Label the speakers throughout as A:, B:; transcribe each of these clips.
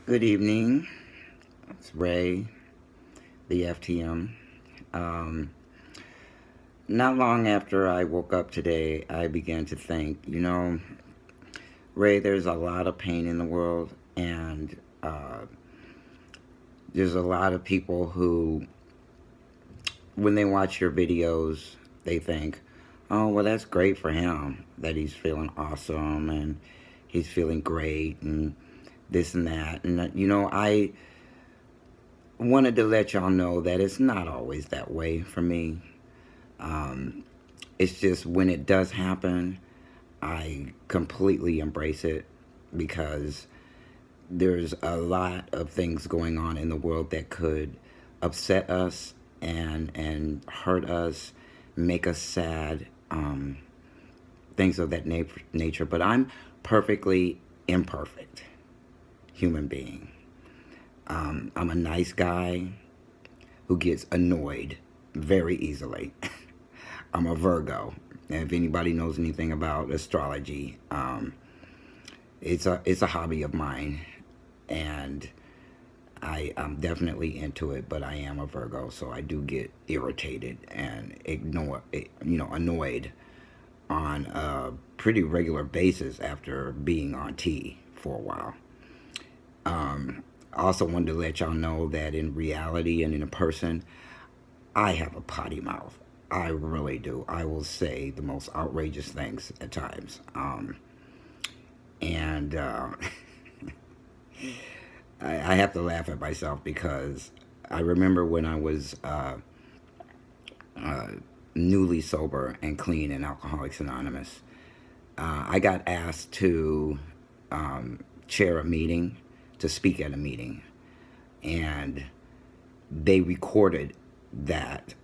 A: Good evening. It's Ray, the FTM. Um, Not long after I woke up today, I began to think, Ray, there's a lot of pain in the world, and there's a lot of people who, when they watch your videos, they think, oh, well, that's great for him, that he's feeling awesome and he's feeling great and this and that. And, I wanted to let y'all know that it's not always that way for me. Um, it's just when it does happen, I completely embrace it because there's a lot of things going on in the world that could upset us and hurt us, make us sad, things of that nature. But I'm perfectly imperfect human being. I'm a nice guy who gets annoyed very easily. I'm a Virgo. And if anybody knows anything about astrology, it's a hobby of mine, and I'm definitely into it. But I am a Virgo, so I do get irritated and annoyed on a pretty regular basis after being on T for a while. I also wanted to let y'all know that in reality and in a person, I have a potty mouth. I really do. I will say the most outrageous things at times. And I have to laugh at myself because I remember when I was uh, newly sober and clean in Alcoholics Anonymous, I got asked to chair a meeting, to speak at a meeting. And they recorded that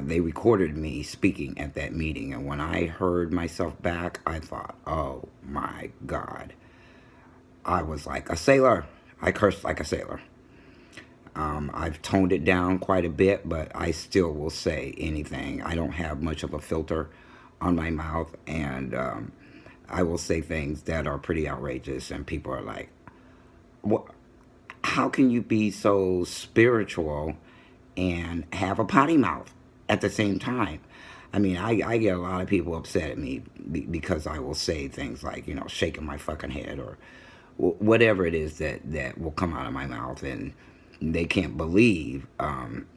A: they recorded me speaking at that meeting, and when I heard myself back, I thought, oh my God. I was like a sailor. I cursed like a sailor. I've toned it down quite a bit, but I still will say anything. I don't have much of a filter on my mouth, and I will say things that are pretty outrageous, and people are like, what? How can you be so spiritual and have a potty mouth at the same time? I mean, I get a lot of people upset at me because I will say things like, shaking my fucking head or whatever it is that will come out of my mouth. And they can't believe I'm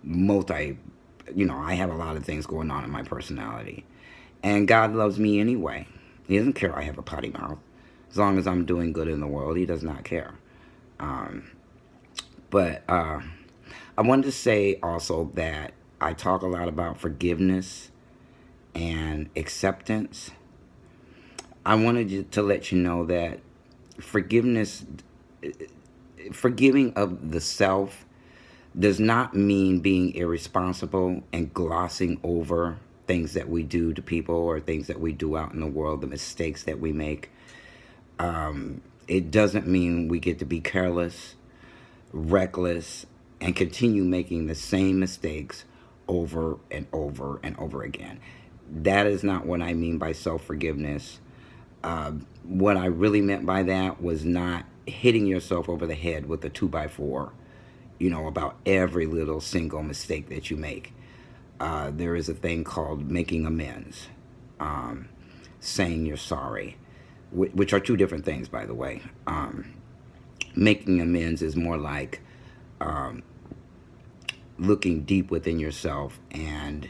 A: multi, I have a lot of things going on in my personality. And God loves me anyway. He doesn't care I have a potty mouth. As long as I'm doing good in the world, he does not care. Um, but I wanted to say also that I talk a lot about forgiveness and acceptance. I wanted to let you know that forgiveness, forgiving of the self, does not mean being irresponsible and glossing over things that we do to people or things that we do out in the world, the mistakes that we make. It doesn't mean we get to be careless, reckless, and continue making the same mistakes over and over and over again. That is not what I mean by self forgiveness. What I really meant by that was not hitting yourself over the head with a 2x4, about every little single mistake that you make. There is a thing called making amends, um, saying you're sorry, which are two different things, by the way. Making amends is more like um, looking deep within yourself, and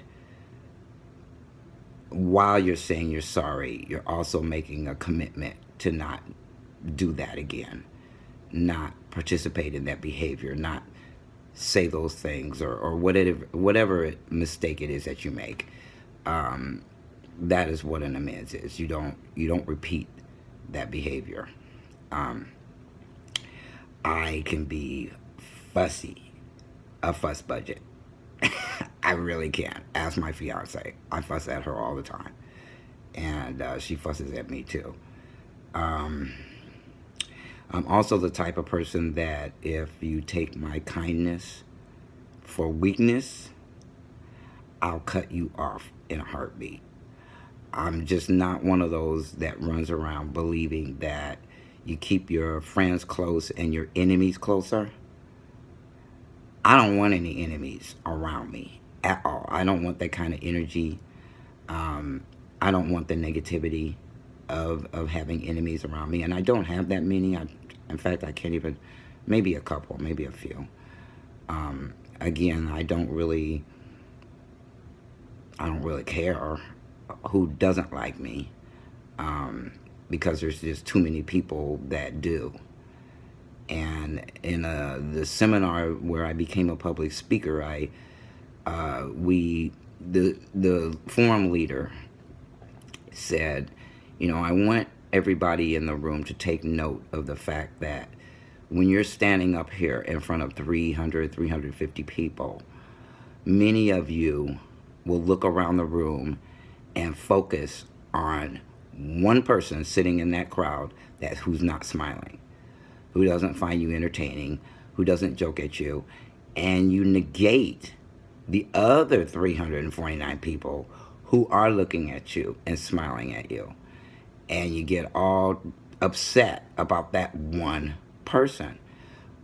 A: while you're saying you're sorry, you're also making a commitment to not do that again, not participate in that behavior, not say those things or whatever mistake it is that you make. Um, that is what an amends is. You don't repeat that behavior. Um, I can be fussy, a fuss budget. I really can. Ask my fiance. I fuss at her all the time, and she fusses at me too. Um, I'm also the type of person that if you take my kindness for weakness, I'll cut you off in a heartbeat. I'm just not one of those that runs around believing that you keep your friends close and your enemies closer. I don't want any enemies around me at all. I don't want that kind of energy. Um, I don't want the negativity of having enemies around me, and I don't have that many. In fact, I can't even. Maybe a couple, maybe a few. Again, I don't really care who doesn't like me, because there's just too many people that do. And in the seminar where I became a public speaker, the forum leader said, I want everybody in the room to take note of the fact that when you're standing up here in front of 300, 350 people, many of you will look around the room and focus on one person sitting in that crowd who's not smiling, who doesn't find you entertaining, who doesn't joke at you, and you negate the other 349 people who are looking at you and smiling at you. And you get all upset about that one person.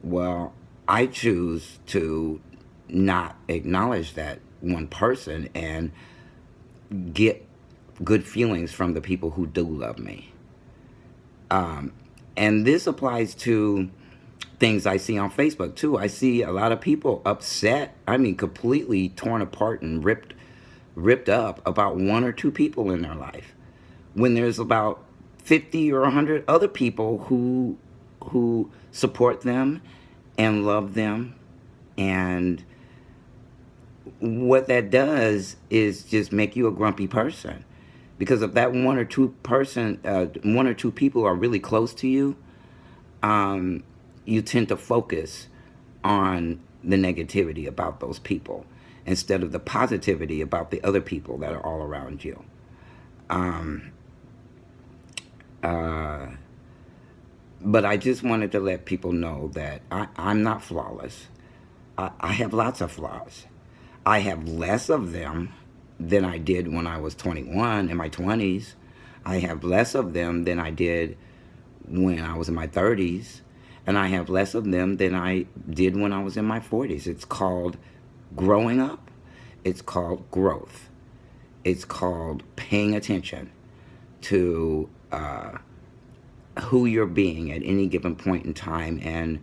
A: Well, I choose to not acknowledge that one person and get good feelings from the people who do love me. And this applies to things I see on Facebook too. I see a lot of people upset, I mean completely torn apart and ripped up about one or two people in their life, when there's about 50 or 100 other people who support them and love them. And what that does is just make you a grumpy person, because if that one or two people are really close to you, you tend to focus on the negativity about those people instead of the positivity about the other people that are all around you. But I just wanted to let people know that I'm not flawless. I have lots of flaws. I have less of them than I did when I was 21 in my 20s. I have less of them than I did when I was in my 30s. And I have less of them than I did when I was in my 40s. It's called growing up. It's called growth. It's called paying attention to who you're being at any given point in time, and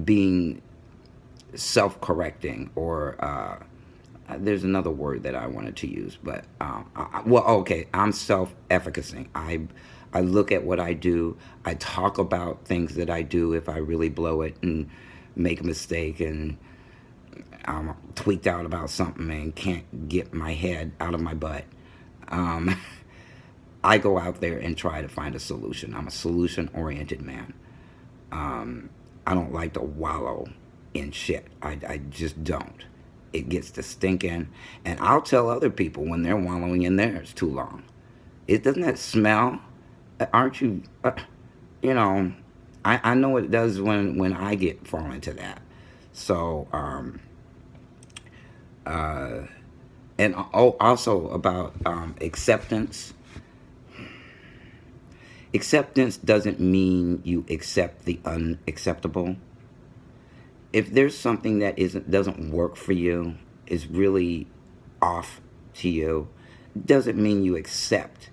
A: being self-correcting, or there's another word that I wanted to use, but okay, I'm self-efficacy. I look at what I do. I talk about things that I do if I really blow it and make a mistake, and I'm tweaked out about something and can't get my head out of my butt. I go out there and try to find a solution. I'm a solution-oriented man. I don't like to wallow in shit. I just don't. It gets to stinking, and I'll tell other people when they're wallowing in theirs too long. Doesn't that smell? Aren't you? I know it does when I fall into that. So, and also about acceptance. Acceptance doesn't mean you accept the unacceptable. If there's something that doesn't work for you, is really off to you, doesn't mean you accept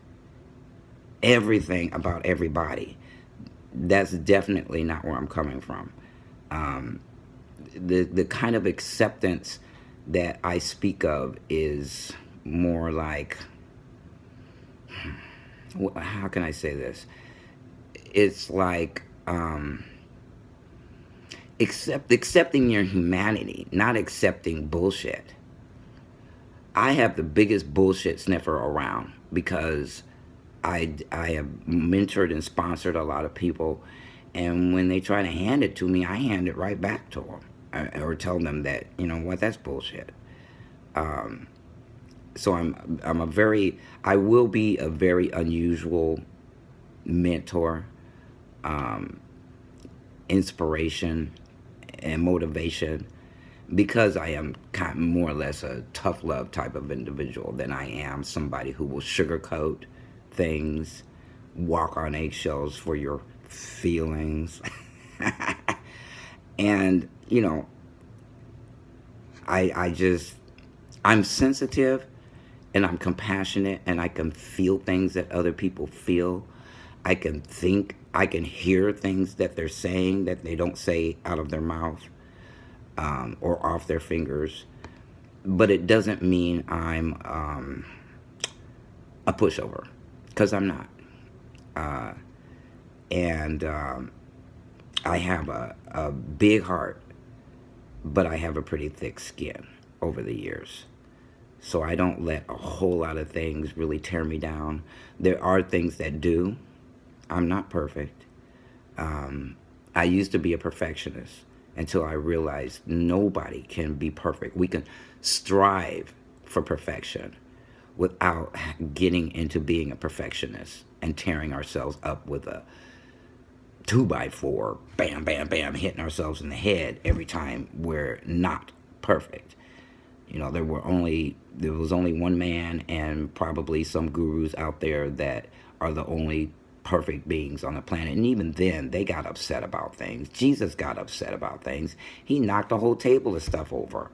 A: everything about everybody. That's definitely not where I'm coming from. The kind of acceptance that I speak of is more like, how can I say this? It's like accepting your humanity, not accepting bullshit. I have the biggest bullshit sniffer around, because I have mentored and sponsored a lot of people, and when they try to hand it to me, I hand it right back to them, or tell them that, that's bullshit. So I will be a very unusual mentor, inspiration, and motivation, because I am kind of more or less a tough love type of individual than I am somebody who will sugarcoat things, walk on eggshells for your feelings. And, I just, I'm sensitive and I'm compassionate and I can feel things that other people feel. I can think, I can hear things that they're saying that they don't say out of their mouth, or off their fingers. But it doesn't mean I'm a pushover, because I'm not. Uh, and I have a big heart, but I have a pretty thick skin over the years. So I don't let a whole lot of things really tear me down. There are things that do. I'm not perfect. I used to be a perfectionist until I realized nobody can be perfect. We can strive for perfection without getting into being a perfectionist and tearing ourselves up with a 2x4, bam, bam, bam, hitting ourselves in the head every time we're not perfect. There was only one man and probably some gurus out there that are the only perfect beings on the planet. And even then, they got upset about things. Jesus got upset about things. He knocked a whole table of stuff over,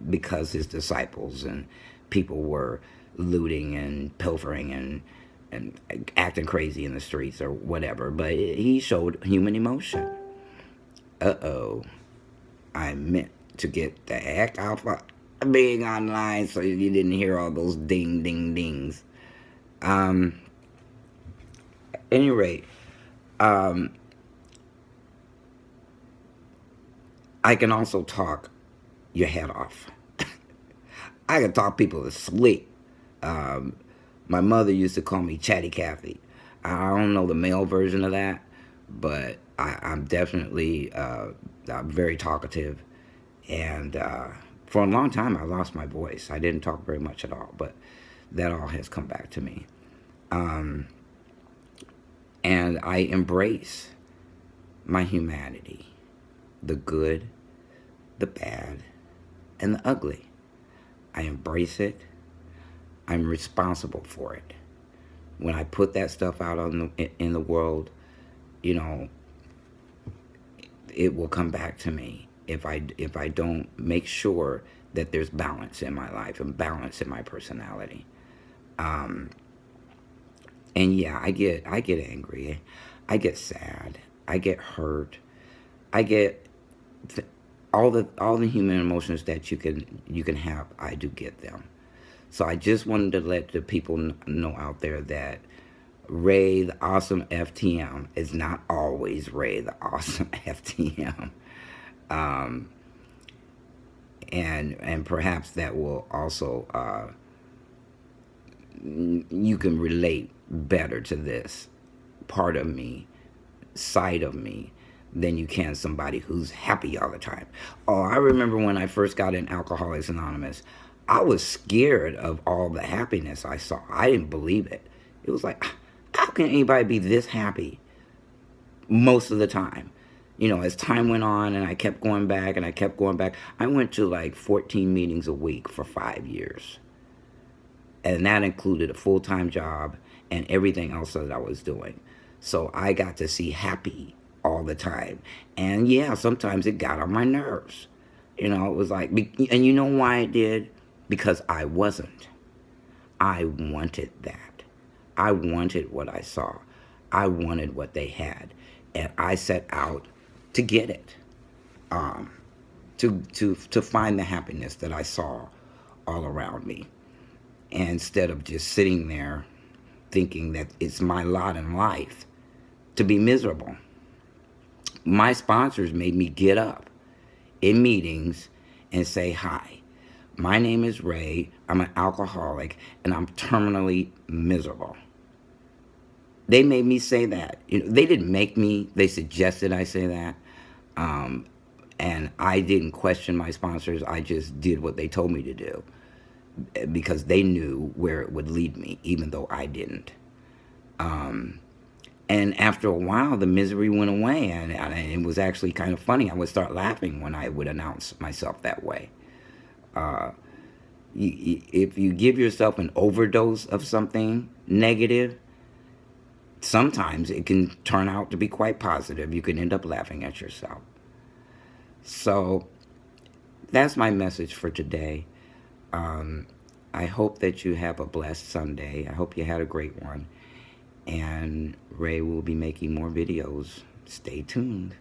A: because his disciples and people were looting and pilfering and acting crazy in the streets or whatever. But he showed human emotion. Uh-oh. I meant to get the heck off of being online so you didn't hear all those ding, ding, dings. At any rate, I can also talk your head off. I can talk people to sleep. My mother used to call me Chatty Cathy. I don't know the male version of that, but I'm definitely I'm very talkative. And for a long time, I lost my voice. I didn't talk very much at all, but that all has come back to me. And I embrace my humanity, the good, the bad, and the ugly. I embrace it. I'm responsible for it. When I put that stuff out in the world, you know, it will come back to me if I don't make sure that there's balance in my life and balance in my personality. And yeah, I get angry, I get sad, I get hurt, I get all the human emotions that you can have. I do get them. So I just wanted to let the people know out there that Ray the Awesome FTM is not always Ray the Awesome FTM. And perhaps that will also you can relate better to this part of me, side of me, than you can somebody who's happy all the time. Oh, I remember when I first got in Alcoholics Anonymous, I was scared of all the happiness I saw. I didn't believe it. It was like, how can anybody be this happy most of the time? As time went on and I kept going back and I kept going back, I went to like 14 meetings a week for 5 years. And that included a full-time job and everything else that I was doing. So I got to see happy all the time. And yeah, sometimes it got on my nerves. It was like, and you know why it did? Because I wasn't. I wanted that. I wanted what I saw. I wanted what they had. And I set out to get it. To find the happiness that I saw all around me. And instead of just sitting there thinking that it's my lot in life to be miserable. My sponsors made me get up in meetings and say, hi, my name is Ray, I'm an alcoholic, and I'm terminally miserable. They made me say that. They didn't make me, they suggested I say that. And I didn't question my sponsors, I just did what they told me to do. Because they knew where it would lead me, even though I didn't. And after a while, the misery went away, and it was actually kind of funny. I would start laughing when I would announce myself that way. Uh, if you give yourself an overdose of something negative, sometimes it can turn out to be quite positive. You can end up laughing at yourself. So that's my message for today. Um, I hope that you have a blessed Sunday. I hope you had a great one. And Ray will be making more videos. Stay tuned.